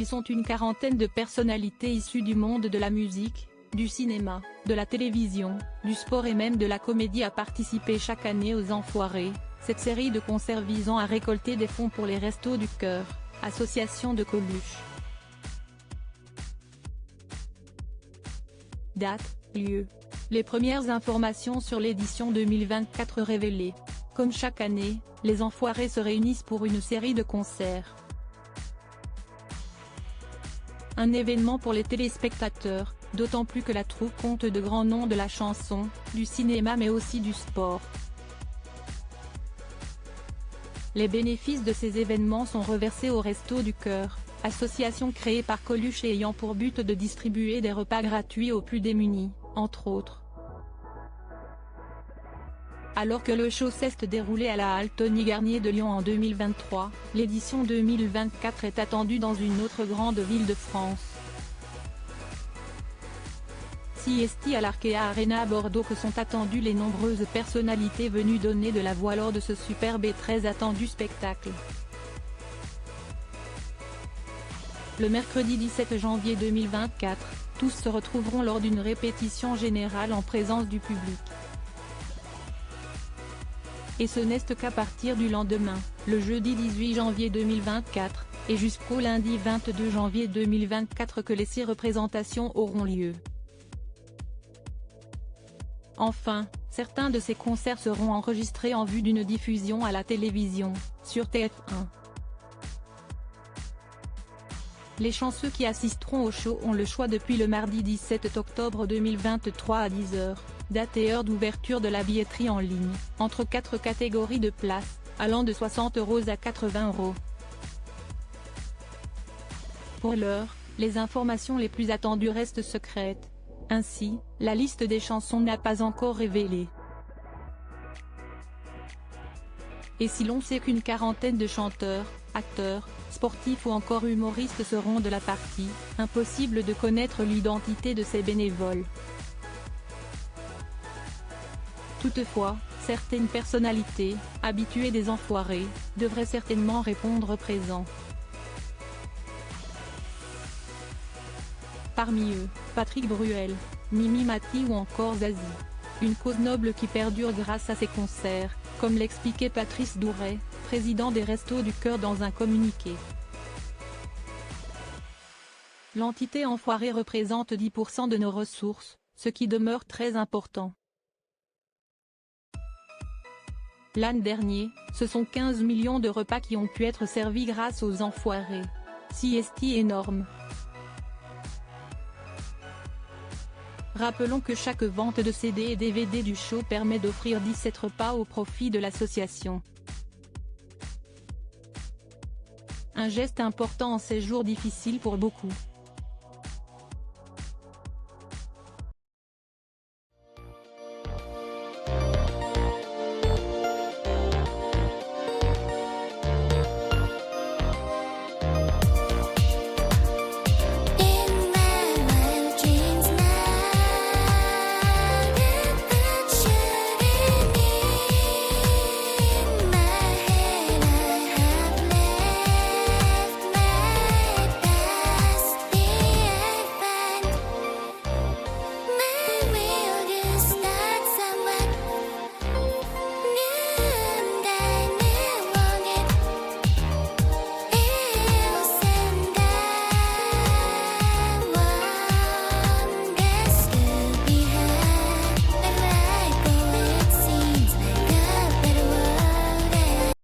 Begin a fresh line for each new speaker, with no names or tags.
Ils sont une quarantaine de personnalités issues du monde de la musique, du cinéma, de la télévision, du sport et même de la comédie à participer chaque année aux Enfoirés, cette série de concerts visant à récolter des fonds pour les Restos du Cœur, association de Coluche. Date, lieu. Les premières informations sur l'édition 2024 révélées. Comme chaque année, les Enfoirés se réunissent pour une série de concerts. Un événement pour les téléspectateurs, d'autant plus que la troupe compte de grands noms de la chanson, du cinéma mais aussi du sport. Les bénéfices de ces événements sont reversés aux Restos du Cœur, association créée par Coluche et ayant pour but de distribuer des repas gratuits aux plus démunis, entre autres. Alors que le show s'est déroulé à la halle Tony Garnier de Lyon en 2023, l'édition 2024 est attendue dans une autre grande ville de France. CST à l'Arkea Arena à Bordeaux que sont attendues les nombreuses personnalités venues donner de la voix lors de ce superbe et très attendu spectacle. Le mercredi 17 janvier 2024, tous se retrouveront lors d'une répétition générale en présence du public. Et ce n'est qu'à partir du lendemain, le jeudi 18 janvier 2024, et jusqu'au lundi 22 janvier 2024 que les 6 représentations auront lieu. Enfin, certains de ces concerts seront enregistrés en vue d'une diffusion à la télévision, sur TF1. Les chanceux qui assisteront au show ont le choix depuis le mardi 17 octobre 2023 à 10 h, date et heure d'ouverture de la billetterie en ligne, entre 4 catégories de places, allant de 60 € à 80 €. Pour l'heure, les informations les plus attendues restent secrètes. Ainsi, la liste des chansons n'a pas encore révélé. Et si l'on sait qu'une quarantaine de chanteurs, acteurs, sportifs ou encore humoristes seront de la partie, impossible de connaître l'identité de ces bénévoles. Toutefois, certaines personnalités, habituées des Enfoirés, devraient certainement répondre présents. Parmi eux, Patrick Bruel, Mimi Mati ou encore Zazie. Une cause noble qui perdure grâce à ces concerts, comme l'expliquait Patrice Douret, président des Restos du Cœur dans un communiqué. L'entité Enfoirés représente 10% de nos ressources, ce qui demeure très important. L'an dernier, ce sont 15 millions de repas qui ont pu être servis grâce aux Enfoirés. CST énorme. Rappelons que chaque vente de CD et DVD du show permet d'offrir 17 repas au profit de l'association. Un geste important en ces jours difficiles pour beaucoup.